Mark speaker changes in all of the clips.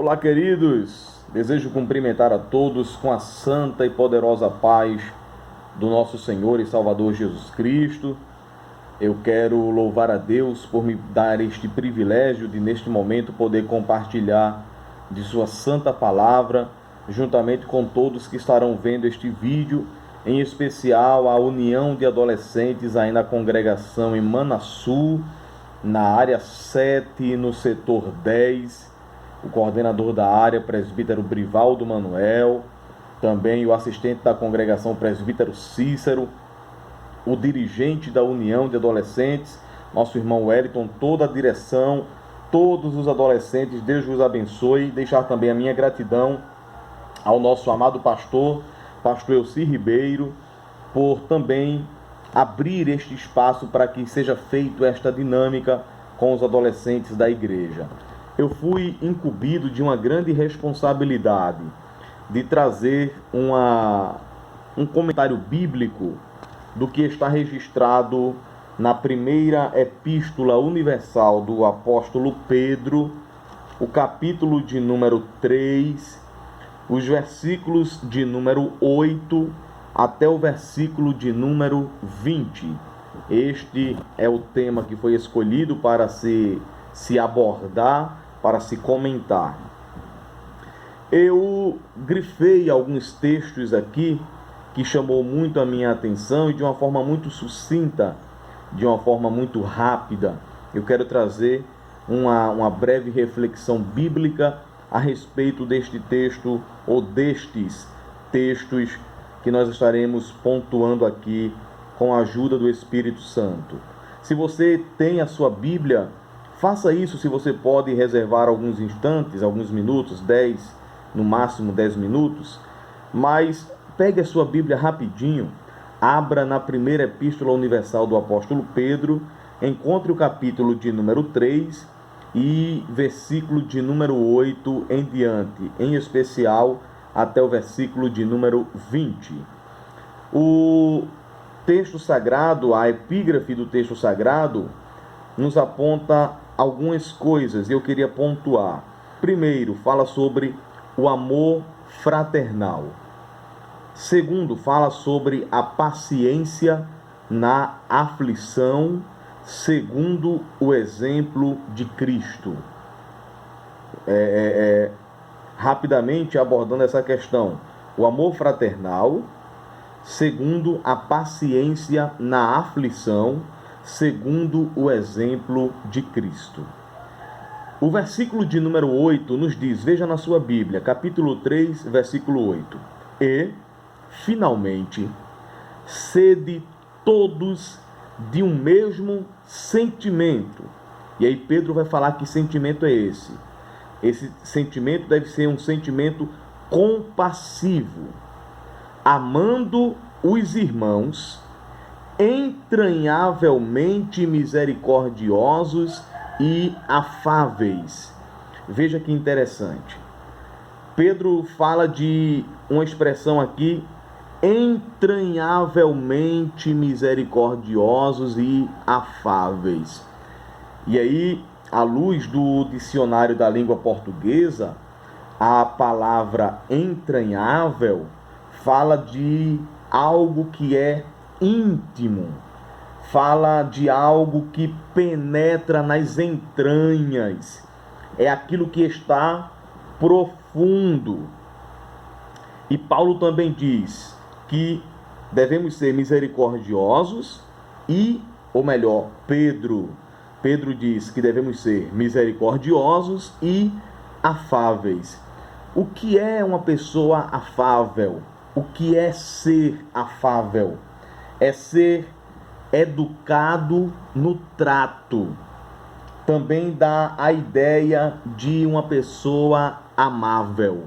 Speaker 1: Olá, queridos! Desejo cumprimentar a todos com a santa e poderosa paz do nosso Senhor e Salvador Jesus Cristo. Eu quero louvar a Deus por me dar este privilégio de, neste momento, poder compartilhar de sua santa palavra, juntamente com todos que estarão vendo este vídeo, em especial a União de Adolescentes aí na congregação em Manassu, na área 7, no setor 10, o coordenador da área, presbítero Brivaldo Manuel, também o assistente da congregação, presbítero Cícero, o dirigente da União de Adolescentes, nosso irmão Wellington, toda a direção, todos os adolescentes, Deus os abençoe. Deixar também a minha gratidão ao nosso amado pastor Elci Ribeiro, por também abrir este espaço para que seja feito esta dinâmica com os adolescentes da igreja. Eu fui incumbido de uma grande responsabilidade de trazer um comentário bíblico do que está registrado na primeira epístola universal do apóstolo Pedro, o capítulo de número 3, os versículos de número 8 até o versículo de número 20. Este é o tema que foi escolhido para se abordar, para se comentar. Eu grifei alguns textos aqui que chamou muito a minha atenção e de uma forma muito sucinta, de uma forma muito rápida, eu quero trazer uma breve reflexão bíblica a respeito deste texto ou destes textos que nós estaremos pontuando aqui com a ajuda do Espírito Santo. Se você tem a sua Bíblia, faça isso. Se você pode reservar alguns instantes, alguns minutos, 10, no máximo 10 minutos, mas pegue a sua Bíblia rapidinho, abra na primeira epístola universal do apóstolo Pedro, encontre o capítulo de número 3 e versículo de número 8 em diante, em especial até o versículo de número 20. O texto sagrado, a epígrafe do texto sagrado, nos aponta algumas coisas e eu queria pontuar. Primeiro, fala sobre o amor fraternal. Segundo, fala sobre a paciência na aflição, segundo o exemplo de Cristo. Rapidamente abordando essa questão. O amor fraternal, segundo a paciência na aflição, segundo o exemplo de Cristo. O versículo de número 8 nos diz, veja na sua Bíblia, capítulo 3, versículo 8. E, finalmente, sede todos de um mesmo sentimento. E aí Pedro vai falar que sentimento é esse. Esse sentimento deve ser um sentimento compassivo, amando os irmãos, entranhavelmente misericordiosos e afáveis. Veja que interessante. Pedro fala de uma expressão aqui, entranhavelmente misericordiosos e afáveis. E aí, à luz do dicionário da língua portuguesa, a palavra entranhável fala de algo que é íntimo, fala de algo que penetra nas entranhas, é aquilo que está profundo. E Paulo também diz que devemos ser misericordiosos ou melhor, Pedro diz que devemos ser misericordiosos e afáveis. O que é uma pessoa afável? O que é ser afável? É ser educado no trato. Também dá a ideia de uma pessoa amável.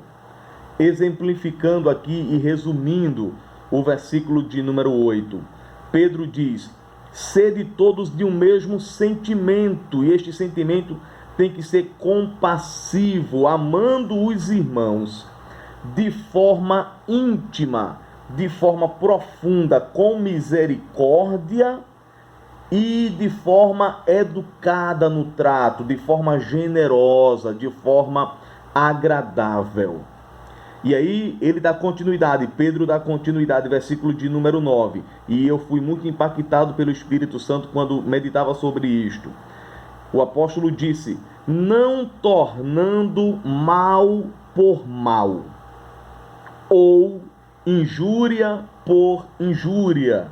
Speaker 1: Exemplificando aqui e resumindo o versículo de número 8, Pedro diz, sede todos de um mesmo sentimento, e este sentimento tem que ser compassivo, amando os irmãos de forma íntima, de forma profunda, com misericórdia e de forma educada no trato, de forma generosa, de forma agradável. E aí ele dá continuidade, Pedro dá continuidade, versículo de número 9. E eu fui muito impactado pelo Espírito Santo quando meditava sobre isto. O apóstolo disse: não tornando mal por mal, ou injúria por injúria.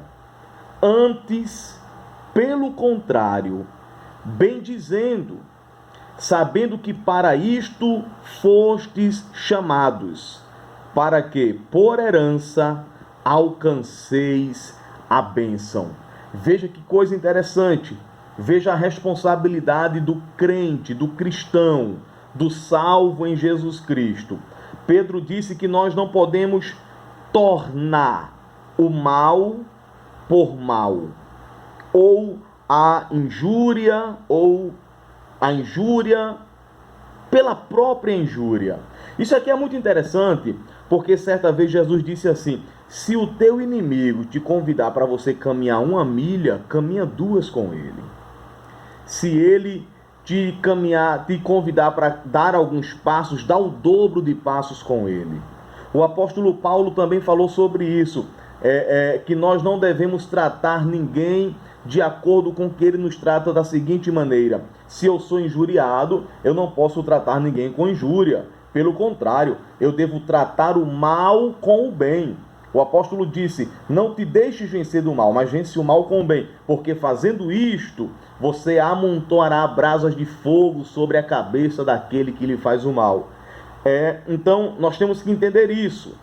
Speaker 1: Antes, pelo contrário, bendizendo, sabendo que para isto fostes chamados, para que, por herança, alcanceis a bênção. Veja que coisa interessante. Veja a responsabilidade do crente, do cristão, do salvo em Jesus Cristo. Pedro disse que nós não podemos tornar o mal por mal, ou a injúria pela própria injúria. Isso aqui é muito interessante, porque certa vez Jesus disse assim: se o teu inimigo te convidar para você caminhar 1 milha, caminha 2 com ele. Se ele te convidar para dar alguns passos, dá o dobro de passos com ele. O apóstolo Paulo também falou sobre isso, que nós não devemos tratar ninguém de acordo com o que ele nos trata da seguinte maneira: se eu sou injuriado, eu não posso tratar ninguém com injúria. Pelo contrário, eu devo tratar o mal com o bem. O apóstolo disse: não te deixes vencer do mal, mas vence o mal com o bem, porque fazendo isto, você amontoará brasas de fogo sobre a cabeça daquele que lhe faz o mal. Então, nós temos que entender isso.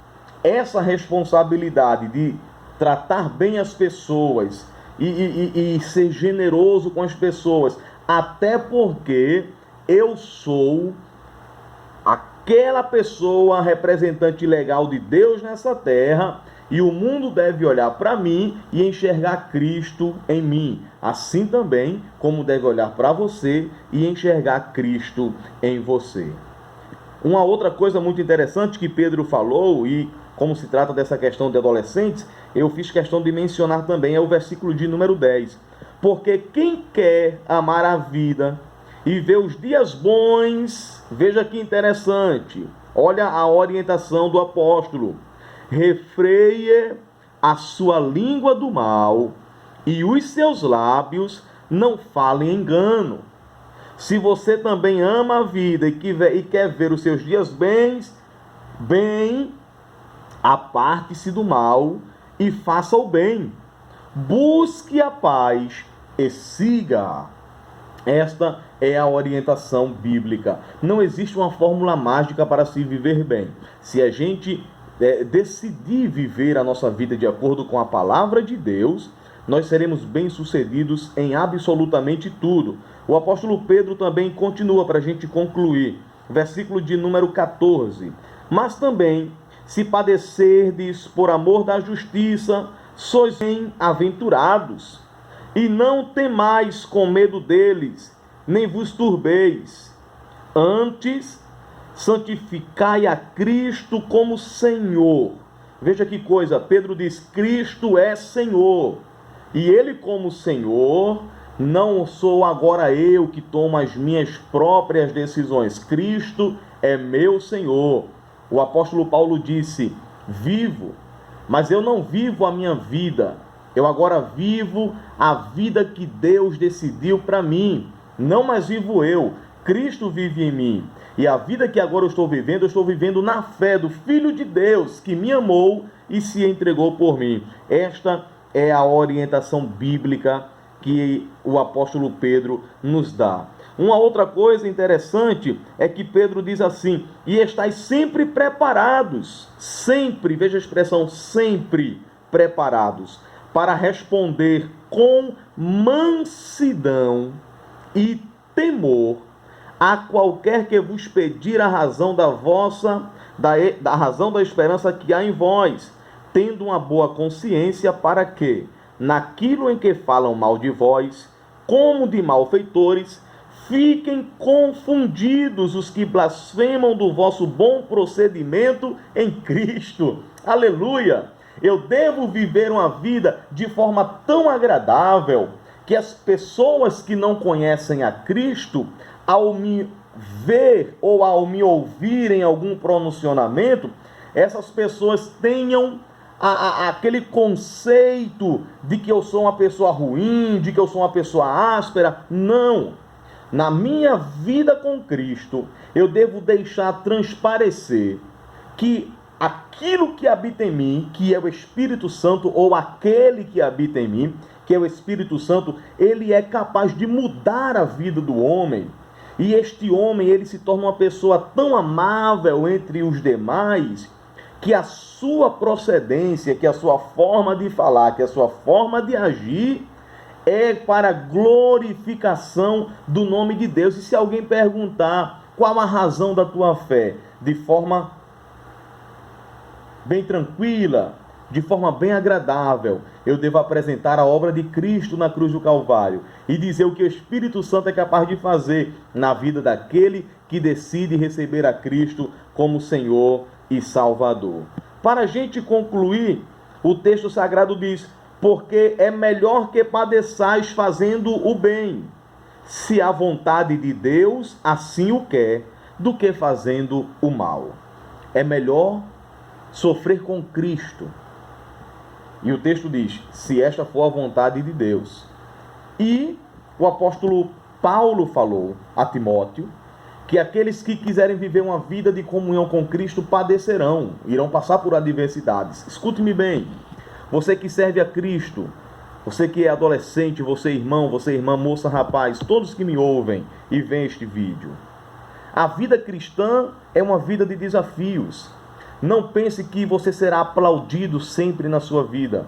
Speaker 1: Essa responsabilidade de tratar bem as pessoas e ser generoso com as pessoas, até porque eu sou aquela pessoa representante legal de Deus nessa terra, e o mundo deve olhar para mim e enxergar Cristo em mim, assim também como deve olhar para você e enxergar Cristo em você. Uma outra coisa muito interessante que Pedro falou, e como se trata dessa questão de adolescentes, eu fiz questão de mencionar também, é o versículo de número 10. Porque quem quer amar a vida e ver os dias bons, veja que interessante, olha a orientação do apóstolo: refreie a sua língua do mal e os seus lábios não falem engano. Se você também ama a vida e quer ver os seus dias bem, aparte-se do mal e faça o bem. Busque a paz e siga. Esta é a orientação bíblica. Não existe uma fórmula mágica para se viver bem. Se a gente decidir viver a nossa vida de acordo com a palavra de Deus, nós seremos bem-sucedidos em absolutamente tudo. O apóstolo Pedro também continua para a gente concluir. Versículo de número 14. Mas também, se padecerdes por amor da justiça, sois bem-aventurados. E não temais com medo deles, nem vos turbeis. Antes, santificai a Cristo como Senhor. Veja que coisa, Pedro diz: Cristo é Senhor. E ele como Senhor, não sou agora eu que tomo as minhas próprias decisões. Cristo é meu Senhor. O apóstolo Paulo disse: vivo, mas eu não vivo a minha vida. Eu agora vivo a vida que Deus decidiu para mim. Não mais vivo eu, Cristo vive em mim. E a vida que agora eu estou vivendo na fé do Filho de Deus, que me amou e se entregou por mim. Esta é a orientação bíblica que o apóstolo Pedro nos dá. Uma outra coisa interessante é que Pedro diz assim: e estáis sempre preparados, sempre, veja a expressão, sempre preparados, para responder com mansidão e temor a qualquer que vos pedir a razão da razão da esperança que há em vós, tendo uma boa consciência, para que, naquilo em que falam mal de vós, como de malfeitores, fiquem confundidos os que blasfemam do vosso bom procedimento em Cristo. Aleluia! Eu devo viver uma vida de forma tão agradável que as pessoas que não conhecem a Cristo, ao me ver ou ao me ouvirem algum pronunciamento, essas pessoas tenham aquele conceito de que eu sou uma pessoa ruim, de que eu sou uma pessoa áspera. Não. Na minha vida com Cristo, eu devo deixar transparecer que aquilo que habita em mim, que é o Espírito Santo, ou aquele que habita em mim, que é o Espírito Santo, ele é capaz de mudar a vida do homem. E este homem, ele se torna uma pessoa tão amável entre os demais, que a sua procedência, que a sua forma de falar, que a sua forma de agir é para glorificação do nome de Deus. E se alguém perguntar qual a razão da tua fé, de forma bem tranquila, de forma bem agradável, eu devo apresentar a obra de Cristo na cruz do Calvário e dizer o que o Espírito Santo é capaz de fazer na vida daquele que decide receber a Cristo como Senhor e Salvador. Para a gente concluir, o texto sagrado diz: porque é melhor que padeçais fazendo o bem, se a vontade de Deus assim o quer, do que fazendo o mal. É melhor sofrer com Cristo. E o texto diz: se esta for a vontade de Deus. E o apóstolo Paulo falou a Timóteo que aqueles que quiserem viver uma vida de comunhão com Cristo padecerão, irão passar por adversidades. Escute-me bem, você que serve a Cristo, você que é adolescente, você irmão, você irmã, moça, rapaz, todos que me ouvem e veem este vídeo. A vida cristã é uma vida de desafios. Não pense que você será aplaudido sempre na sua vida.